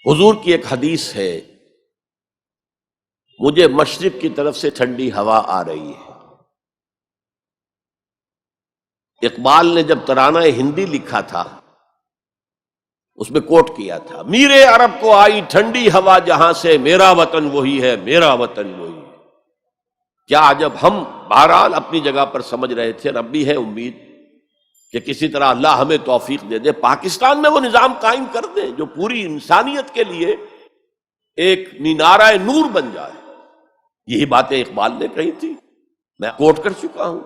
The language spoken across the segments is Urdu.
حضور کی ایک حدیث ہے، مجھے مشرق کی طرف سے ٹھنڈی ہوا آ رہی ہے۔ اقبال نے جب ترانہ ہندی لکھا تھا اس میں کوٹ کیا تھا، میرے عرب کو آئی ٹھنڈی ہوا جہاں سے، میرا وطن وہی ہے، میرا وطن وہی ہے۔ کیا عجب، ہم بہرحال اپنی جگہ پر سمجھ رہے تھے، رب بھی ہے امید کہ کسی طرح اللہ ہمیں توفیق دے دے، پاکستان میں وہ نظام قائم کر دے جو پوری انسانیت کے لیے ایک مینارہ نور بن جائے۔ یہی باتیں اقبال نے کہی تھی، میں کوٹ کر چکا ہوں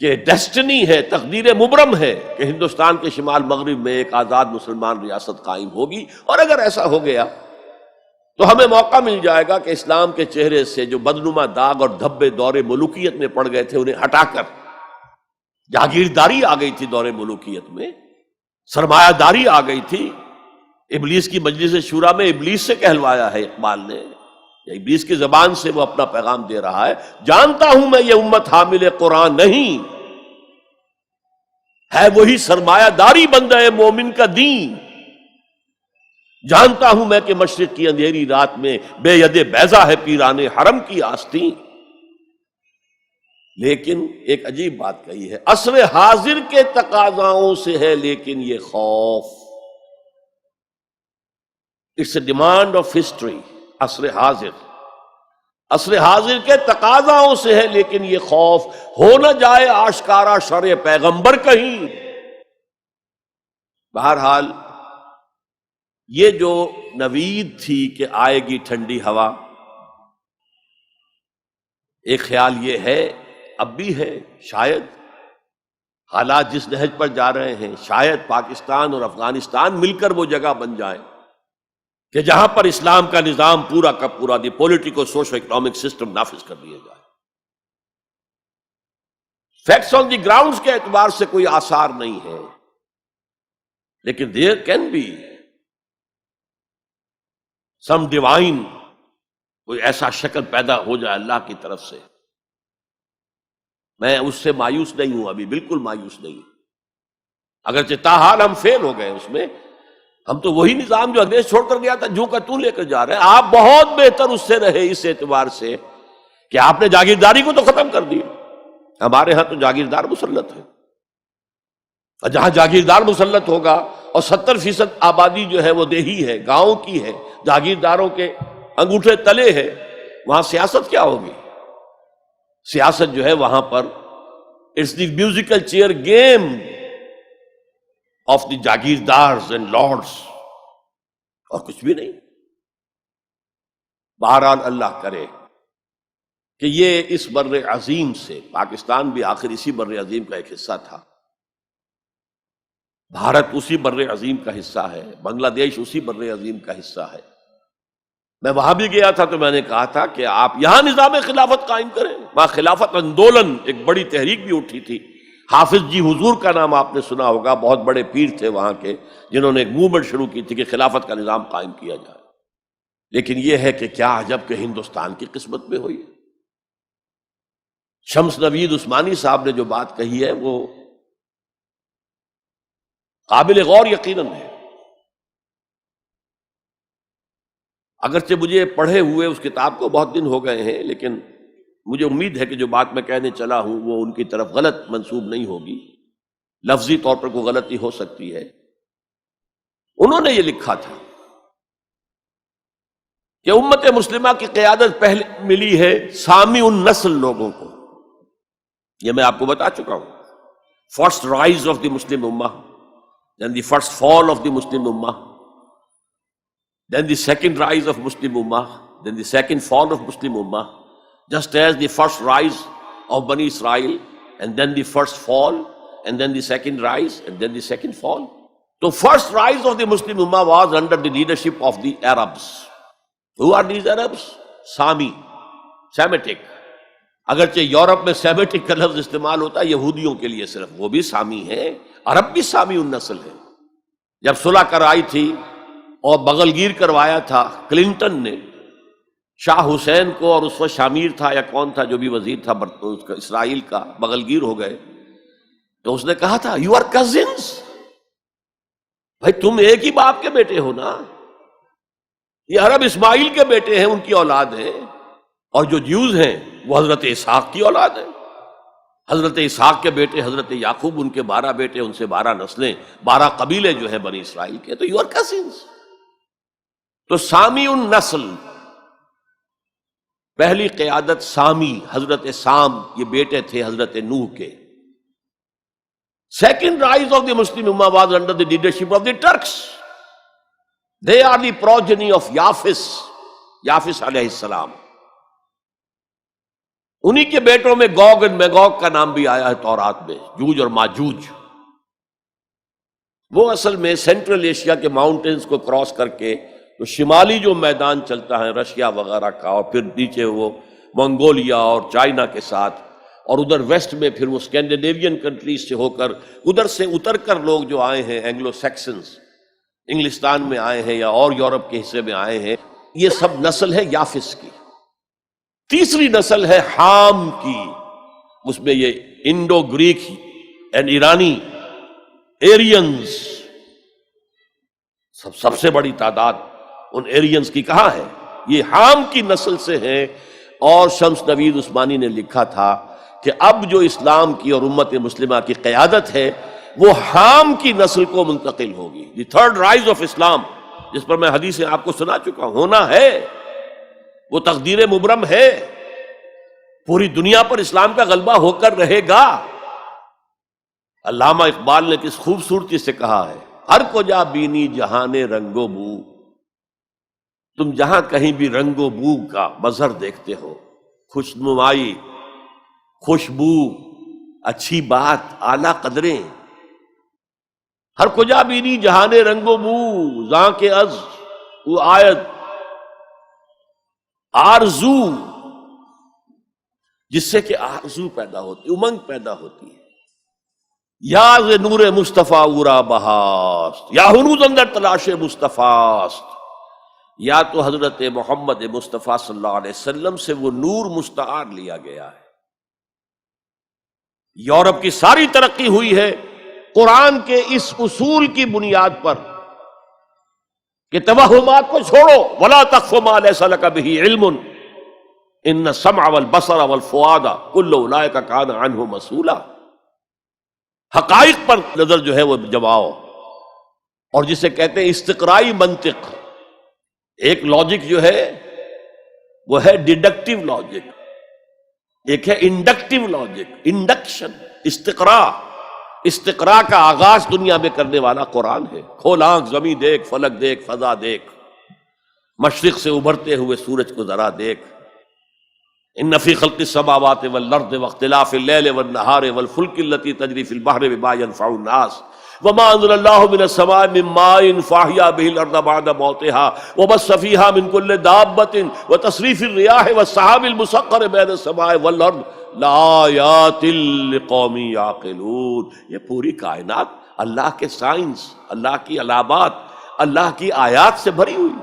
کہ ڈیسٹنی ہے، تقدیر مبرم ہے کہ ہندوستان کے شمال مغرب میں ایک آزاد مسلمان ریاست قائم ہوگی، اور اگر ایسا ہو گیا تو ہمیں موقع مل جائے گا کہ اسلام کے چہرے سے جو بدنما داغ اور دھبے دور ملوکیت میں پڑ گئے تھے انہیں ہٹا کر جاگیرداری آ گئی تھی، دور ملوکیت میں سرمایہ داری آ گئی تھی۔ ابلیس کی مجلس شورا میں ابلیس سے کہلوایا ہے اقبال نے، ابلیس کی زبان سے وہ اپنا پیغام دے رہا ہے، جانتا ہوں میں یہ امت حامل قرآن نہیں ہے، وہی سرمایہ داری بندہ مومن کا دین، جانتا ہوں میں کہ مشرق کی اندھیری رات میں بے ید بیضا ہے پیران حرم کی آستین۔ لیکن ایک عجیب بات کہی ہے، عصر حاضر کے تقاضاؤں سے ہے لیکن یہ خوف، it's a demand of history. عصر حاضر کے تقاضاؤں سے ہے لیکن یہ خوف، ہو نہ جائے آشکارا شرع پیغمبر کہیں۔ بہرحال یہ جو نوید تھی کہ آئے گی ٹھنڈی ہوا، ایک خیال یہ ہے، اب بھی ہے، شاید حالات جس نہج پر جا رہے ہیں شاید پاکستان اور افغانستان مل کر وہ جگہ بن جائیں کہ جہاں پر اسلام کا نظام پورا کا پورا دی پولیٹیکو سوشو اکنامک سسٹم نافذ کر دیا جائے۔ فیکٹس آن دی گراؤنڈز کے اعتبار سے کوئی آثار نہیں ہے، لیکن there can be some divine, کوئی ایسا شکل پیدا ہو جائے اللہ کی طرف سے۔ میں اس سے مایوس نہیں ہوں، ابھی بالکل مایوس نہیں ہوں، اگرچہ تاحال ہم فیل ہو گئے اس میں۔ ہم تو وہی نظام جو انگریز چھوڑ کر گیا تھا جو کا تو لے کر جا رہے ہیں۔ آپ بہت بہتر اس سے رہے اس اعتبار سے کہ آپ نے جاگیرداری کو تو ختم کر دی۔ ہمارے ہاں تو جاگیردار مسلط ہے، اور جہاں جاگیردار مسلط ہوگا اور 70% آبادی جو ہے وہ دیہی ہے، گاؤں کی ہے، جاگیرداروں کے انگوٹھے تلے ہے، وہاں سیاست کیا ہوگی؟ سیاست جو ہے وہاں پر it's the musical chair game of the jagirdars and lords, اور کچھ بھی نہیں۔ بہرحال اللہ کرے کہ یہ اس بر عظیم سے، پاکستان بھی آخر اسی بر عظیم کا ایک حصہ تھا، بھارت اسی بر عظیم کا حصہ ہے، بنگلہ دیش اسی بر عظیم کا حصہ ہے۔ میں وہاں بھی گیا تھا تو میں نے کہا تھا کہ آپ یہاں نظام خلافت قائم کریں۔ وہاں خلافت اندولن ایک بڑی تحریک بھی اٹھی تھی، حافظ جی حضور کا نام آپ نے سنا ہوگا، بہت بڑے پیر تھے وہاں کے، جنہوں نے ایک موومنٹ شروع کی تھی کہ خلافت کا نظام قائم کیا جائے۔ لیکن یہ ہے کہ کیا عجب کہ ہندوستان کی قسمت میں ہوئی۔ شمس نوید عثمانی صاحب نے جو بات کہی ہے وہ قابل غور یقیناً ہے، اگرچہ مجھے پڑھے ہوئے اس کتاب کو بہت دن ہو گئے ہیں، لیکن مجھے امید ہے کہ جو بات میں کہنے چلا ہوں وہ ان کی طرف غلط منسوب نہیں ہوگی، لفظی طور پر کوئی غلطی ہو سکتی ہے۔ انہوں نے یہ لکھا تھا کہ امت مسلمہ کی قیادت پہلے ملی ہے سامی النسل لوگوں کو، یہ میں آپ کو بتا چکا ہوں۔ فرسٹ رائز آف دی مسلم امہ، then the first fall of the Muslim Ummah, then the second rise of Muslim Ummah, then the second fall of Muslim Ummah, just as the first rise of Bani Israel, and then the first fall, and then the second rise, and then the second fall. So first rise of the Muslim Ummah was under the leadership of the Arabs. Who are these Arabs? Sami, Semitic. اگرچہ یورپ میں سیمیٹک کا لفظ استعمال ہوتا ہے یہودیوں کے لیے صرف، وہ بھی سامی ہے، عرب بھی سامی النسل ہے۔ جب صلح کرائی تھی اور بغل گیر کروایا تھا کلنٹن نے شاہ حسین کو، اور اس وقت شامیر تھا یا کون تھا جو بھی وزیر تھا اسرائیل کا، بغل گیر ہو گئے، تو اس نے کہا تھا یو آر کزنس، بھائی تم ایک ہی باپ کے بیٹے ہو نا، یہ عرب اسماعیل کے بیٹے ہیں، ان کی اولاد ہیں، اور جو جیوز ہیں وہ حضرت اسحاق کی اولاد ہیں۔ حضرت اسحاق کے بیٹے حضرت یعقوب، ان کے 12 بیٹے، ان سے 12 نسلیں، 12 قبیلے جو ہیں بنی اسرائیل کے، تو یو آر کزنس۔ تو سامی النسل، پہلی قیادت سامی، حضرت سام، یہ بیٹے تھے حضرت نوح کے۔ Second rise of the Muslim Ummah was under the leadership of the Turks. They are the progeny of Yafis علیہ السلام۔ انہی کے بیٹوں میں گوگ اور میگوگ کا نام بھی آیا ہے تورات میں، جوج اور ماجوج۔ وہ اصل میں سینٹرل ایشیا کے ماؤنٹینز کو کراس کر کے تو شمالی جو میدان چلتا ہے رشیا وغیرہ کا، اور پھر نیچے وہ منگولیا اور چائنا کے ساتھ، اور ادھر ویسٹ میں پھر وہ اسکینڈینیوین کنٹریز سے ہو کر ادھر سے اتر کر لوگ جو آئے ہیں اینگلو سیکسنز، انگلستان میں آئے ہیں یا اور یورپ کے حصے میں آئے ہیں، یہ سب نسل ہے یافس کی۔ تیسری نسل ہے حام کی، اس میں یہ انڈو گریک اینڈ ایرانی ایرینز، سب سے بڑی تعداد ان ایرینز کی کہاں ہے؟ یہ حام کی نسل سے ہیں۔ اور شمس نوید عثمانی نے لکھا تھا کہ اب جو اسلام کی اور امت مسلمہ کی قیادت ہے وہ حام کی نسل کو منتقل ہوگی۔ دی تھرڈ رائز آف اسلام، جس پر میں حدیثیں آپ کو سنا چکا ہوں، ہونا ہے، وہ تقدیر مبرم ہے، پوری دنیا پر اسلام کا غلبہ ہو کر رہے گا۔ علامہ اقبال نے کس خوبصورتی سے کہا ہے، ہر کو جا بینی جہان رنگ و بو، تم جہاں کہیں بھی رنگ و بو کا مظہر دیکھتے ہو، خوشنمائی، خوشبو، اچھی بات، اعلیٰ قدریں، ہر کجا بینی جہان رنگ و بو، زاں کے از وہ آیت آرزو، جس سے کہ آرزو پیدا ہوتی، امنگ پیدا ہوتی ہے۔ یا ز نور مصطفیٰ اورا بہاست، یا ہنوز اندر تلاش مصطفیٰ است، یا تو حضرت محمد مصطفیٰ صلی اللہ علیہ وسلم سے وہ نور مستعار لیا گیا ہے۔ یورپ کی ساری ترقی ہوئی ہے قرآن کے اس اصول کی بنیاد پر کہ توہمات کو چھوڑو، ولا تقف ما لیس لک بہ علم ان السمع والبصر والفؤاد کل اولئک کان عنہ مسئولا۔ حقائق پر نظر جو ہے وہ جماؤ، اور جسے کہتے ہیں استقرائی منطق۔ ایک لاجک جو ہے وہ ہے ڈیڈکٹیو لاجک، ایک ہے انڈکٹیو لاجک، انڈکشن، استقراء کا آغاز دنیا میں کرنے والا قرآن ہے۔ کھول آنکھ، زمین دیکھ، فلک دیکھ، فضا دیکھ، مشرق سے ابھرتے ہوئے سورج کو ذرا دیکھ۔ ان فی خلق السماوات والارض واختلاف اللیل والنہار والفلک التی تجری فی البحر بما ينفع الناس وما انزل اللہ من السماء من ماء فاحیا به الارض بعد موتها وبث فیہا من کل دابۃ وتصریف الریاح والسحاب المسخر بین السماء والارض لآیات لقوم یعقلون۔ یہ پوری کائنات اللہ کے سائنس، اللہ کی علامات، اللہ کی آیات سے بھری ہوئی۔